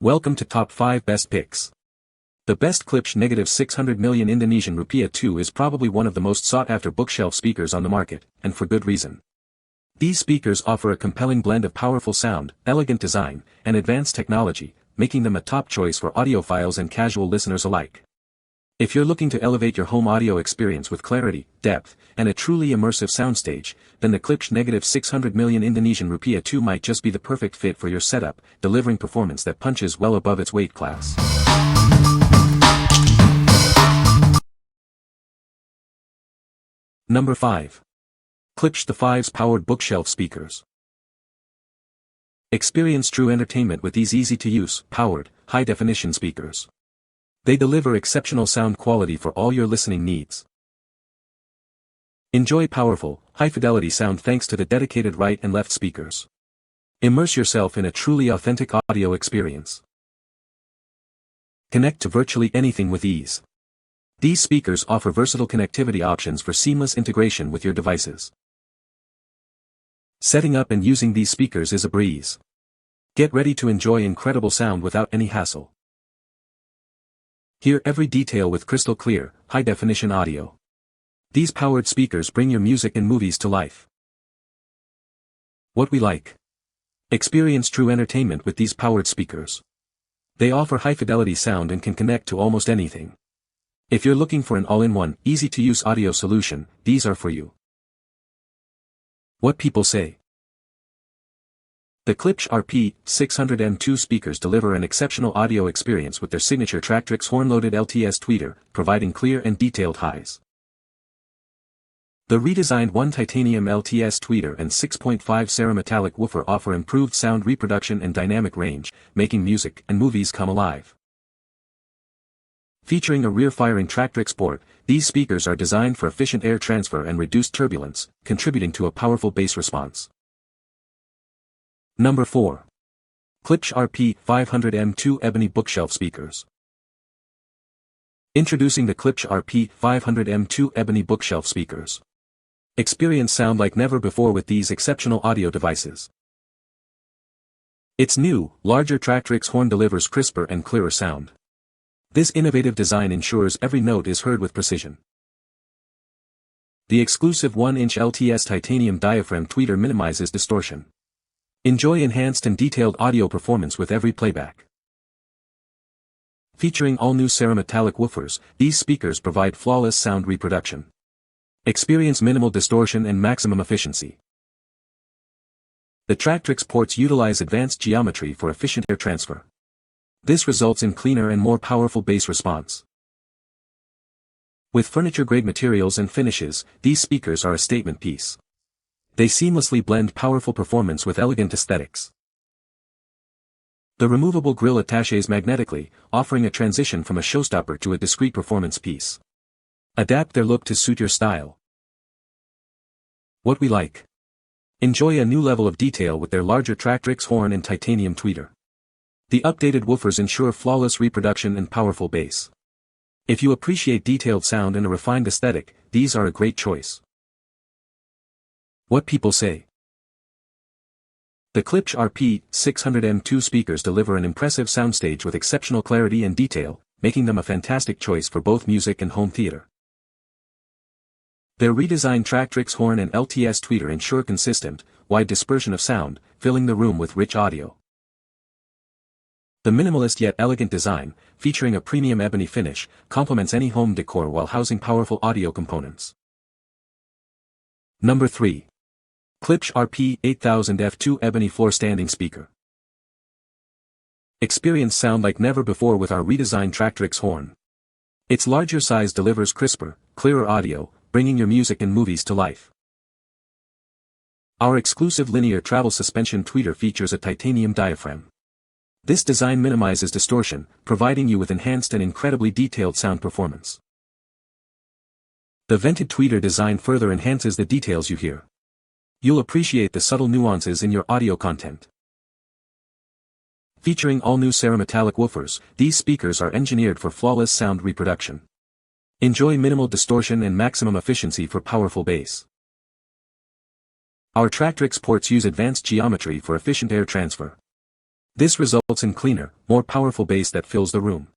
Welcome to Top 5 Best Picks. The best Klipsch Rp-600m Ii is probably one of the most sought-after bookshelf speakers on the market, and for good reason. These speakers offer a compelling blend of powerful sound, elegant design, and advanced technology, making them a top choice for audiophiles and casual listeners alike. If you're looking to elevate your home audio experience with clarity, depth, and a truly immersive soundstage, then the Klipsch Rp-600m Ii might just be the perfect fit for your setup, delivering performance that punches well above its weight class. Number 5. Klipsch Rp-600m Powered Bookshelf Speakers. Experience true entertainment with these easy-to-use, powered, high-definition speakers. They deliver exceptional sound quality for all your listening needs. Enjoy powerful, high-fidelity sound thanks to the dedicated right and left speakers. Immerse yourself in a truly authentic audio experience. Connect to virtually anything with ease. These speakers offer versatile connectivity options for seamless integration with your devices. Setting up and using these speakers is a breeze. Get ready to enjoy incredible sound without any hassle. Hear every detail with crystal clear, high-definition audio. These powered speakers bring your music and movies to life. What we like. Experience true entertainment with these powered speakers. They offer high-fidelity sound and can connect to almost anything. If you're looking for an all-in-one, easy-to-use audio solution, these are for you. What people say. The Klipsch Rp-600m Ii speakers deliver an exceptional audio experience with their signature Tractrix horn-loaded LTS tweeter, providing clear and detailed highs. The redesigned 1 titanium LTS tweeter and 6.5 cerametallic woofer offer improved sound reproduction and dynamic range, making music and movies come alive. Featuring a rear-firing Tractrix port, these speakers are designed for efficient air transfer and reduced turbulence, contributing to a powerful bass response. Number 4. Klipsch Rp-600m Ii Ebony Bookshelf Speakers. Introducing the Klipsch Rp-600m Ii Ebony Bookshelf Speakers. Experience sound like never before with these exceptional audio devices. Its new, larger Tractrix horn delivers crisper and clearer sound. This innovative design ensures every note is heard with precision. The exclusive 1-inch LTS titanium diaphragm tweeter minimizes distortion. Enjoy enhanced and detailed audio performance with every playback. Featuring all-new cerametallic woofers, these speakers provide flawless sound reproduction. Experience minimal distortion and maximum efficiency. The Tractrix ports utilize advanced geometry for efficient air transfer. This results in cleaner and more powerful bass response. With furniture-grade materials and finishes, these speakers are a statement piece. They seamlessly blend powerful performance with elegant aesthetics. The removable grille attaches magnetically, offering a transition from a showstopper to a discreet performance piece. Adapt their look to suit your style. What we like. Enjoy a new level of detail with their larger Tractrix horn and titanium tweeter. The updated woofers ensure flawless reproduction and powerful bass. If you appreciate detailed sound and a refined aesthetic, these are a great choice. What people say. The Klipsch Rp-600m Ii speakers deliver an impressive soundstage with exceptional clarity and detail, making them a fantastic choice for both music and home theater. Their redesigned Tractrix horn and LTS tweeter ensure consistent, wide dispersion of sound, filling the room with rich audio. The minimalist yet elegant design, featuring a premium ebony finish, complements any home decor while housing powerful audio components. Number 3. Klipsch Rp-8000F2 Ebony Floorstanding Speaker. Experience sound like never before with our redesigned Tractrix horn. Its larger size delivers crisper, clearer audio, bringing your music and movies to life. Our exclusive linear travel suspension tweeter features a titanium diaphragm. This design minimizes distortion, providing you with enhanced and incredibly detailed sound performance. The vented tweeter design further enhances the details you hear. You'll appreciate the subtle nuances in your audio content. Featuring all-new cerametallic woofers, these speakers are engineered for flawless sound reproduction. Enjoy minimal distortion and maximum efficiency for powerful bass. Our Tractrix ports use advanced geometry for efficient air transfer. This results in cleaner, more powerful bass that fills the room.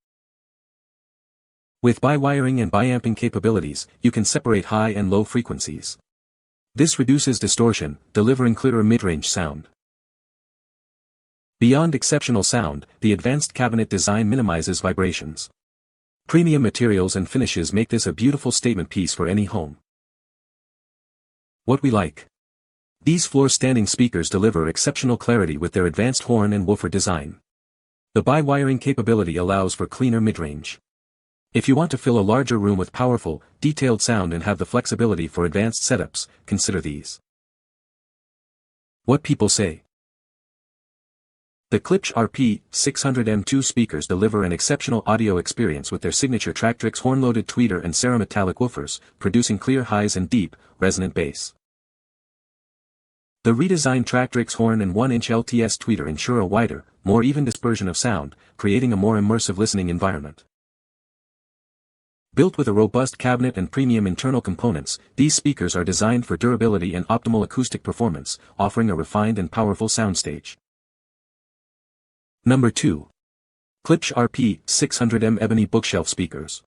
With bi-wiring and bi-amping capabilities, you can separate high and low frequencies. This reduces distortion, delivering clearer mid-range sound. Beyond exceptional sound, the advanced cabinet design minimizes vibrations. Premium materials and finishes make this a beautiful statement piece for any home. What we like. These floor-standing speakers deliver exceptional clarity with their advanced horn and woofer design. The bi-wiring capability allows for cleaner mid-range. If you want to fill a larger room with powerful, detailed sound and have the flexibility for advanced setups, consider these. What people say. The Klipsch Rp-600m Ii speakers deliver an exceptional audio experience with their signature Tractrix horn-loaded tweeter and cerametallic woofers, producing clear highs and deep, resonant bass. The redesigned Tractrix horn and 1-inch LTS tweeter ensure a wider, more even dispersion of sound, creating a more immersive listening environment. Built with a robust cabinet and premium internal components, these speakers are designed for durability and optimal acoustic performance, offering a refined and powerful soundstage. Number 2. Klipsch Rp-600m Ebony Bookshelf Speakers.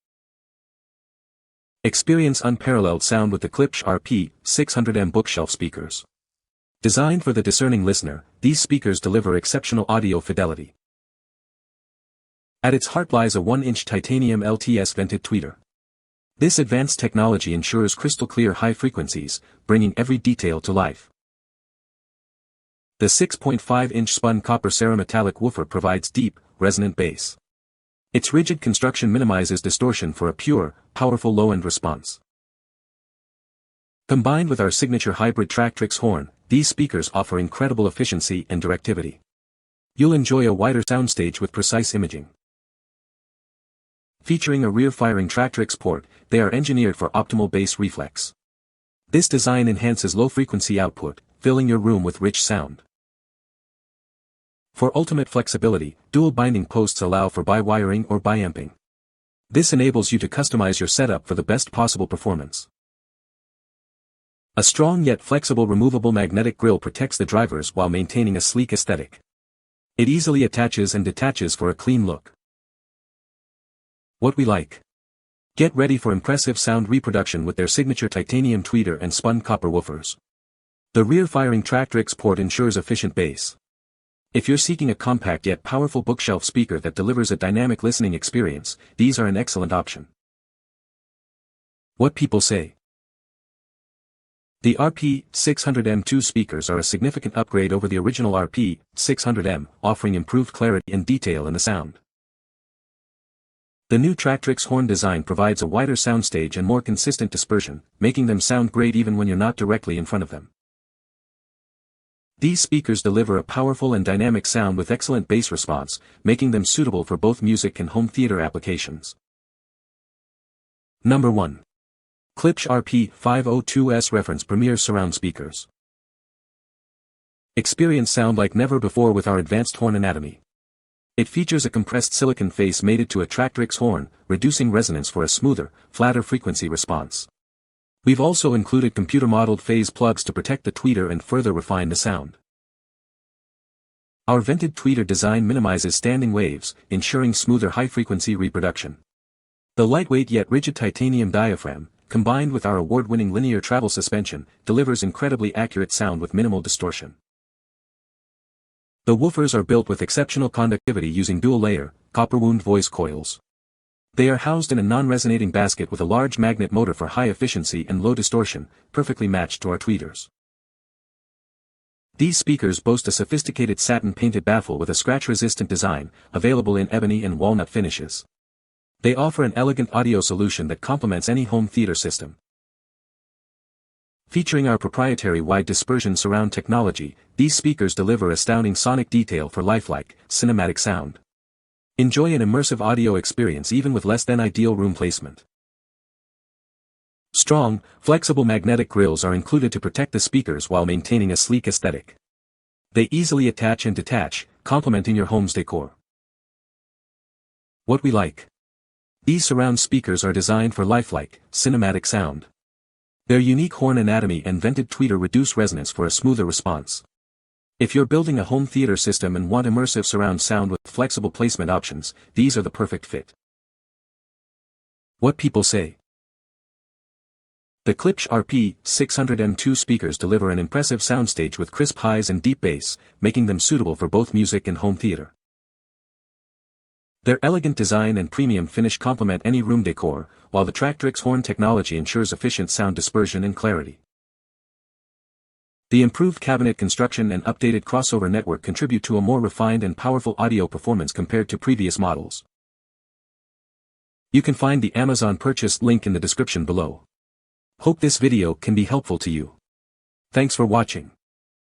Experience unparalleled sound with the Klipsch Rp-600m Bookshelf Speakers. Designed for the discerning listener, these speakers deliver exceptional audio fidelity. At its heart lies a 1-inch titanium LTS vented tweeter. This advanced technology ensures crystal-clear high frequencies, bringing every detail to life. The 6.5-inch spun copper cerametallic woofer provides deep, resonant bass. Its rigid construction minimizes distortion for a pure, powerful low-end response. Combined with our signature hybrid Tractrix horn, these speakers offer incredible efficiency and directivity. You'll enjoy a wider soundstage with precise imaging. Featuring a rear-firing Tractrix port, they are engineered for optimal bass reflex. This design enhances low-frequency output, filling your room with rich sound. For ultimate flexibility, dual binding posts allow for bi-wiring or bi-amping. This enables you to customize your setup for the best possible performance. A strong yet flexible removable magnetic grille protects the drivers while maintaining a sleek aesthetic. It easily attaches and detaches for a clean look. What we like. Get ready for impressive sound reproduction with their signature titanium tweeter and spun copper woofers. The rear-firing Tractrix port ensures efficient bass. If you're seeking a compact yet powerful bookshelf speaker that delivers a dynamic listening experience, these are an excellent option. What people say. The Rp-600m Ii speakers are a significant upgrade over the original Rp-600m, offering improved clarity and detail in the sound. The new Tractrix horn design provides a wider soundstage and more consistent dispersion, making them sound great even when you're not directly in front of them. These speakers deliver a powerful and dynamic sound with excellent bass response, making them suitable for both music and home theater applications. Number 1. Klipsch Rp-502s Reference Premier Surround Speakers. Experience sound like never before with our advanced horn anatomy. It features a compressed silicon face mated to a Tractrix horn, reducing resonance for a smoother, flatter frequency response. We've also included computer-modeled phase plugs to protect the tweeter and further refine the sound. Our vented tweeter design minimizes standing waves, ensuring smoother high-frequency reproduction. The lightweight yet rigid titanium diaphragm, combined with our award-winning linear travel suspension, delivers incredibly accurate sound with minimal distortion. The woofers are built with exceptional conductivity using dual-layer, copper wound voice coils. They are housed in a non-resonating basket with a large magnet motor for high efficiency and low distortion, perfectly matched to our tweeters. These speakers boast a sophisticated satin-painted baffle with a scratch-resistant design, available in ebony and walnut finishes. They offer an elegant audio solution that complements any home theater system. Featuring our proprietary wide dispersion surround technology, these speakers deliver astounding sonic detail for lifelike, cinematic sound. Enjoy an immersive audio experience even with less than ideal room placement. Strong, flexible magnetic grills are included to protect the speakers while maintaining a sleek aesthetic. They easily attach and detach, complementing your home's decor. What we like. These surround speakers are designed for lifelike, cinematic sound. Their unique horn anatomy and vented tweeter reduce resonance for a smoother response. If you're building a home theater system and want immersive surround sound with flexible placement options, these are the perfect fit. What people say. The Klipsch Rp-600m II speakers deliver an impressive soundstage with crisp highs and deep bass, making them suitable for both music and home theater. Their elegant design and premium finish complement any room decor, while the Tractrix horn technology ensures efficient sound dispersion and clarity. The improved cabinet construction and updated crossover network contribute to a more refined and powerful audio performance compared to previous models. You can find the Amazon purchase link in the description below. Hope this video can be helpful to you. Thanks for watching.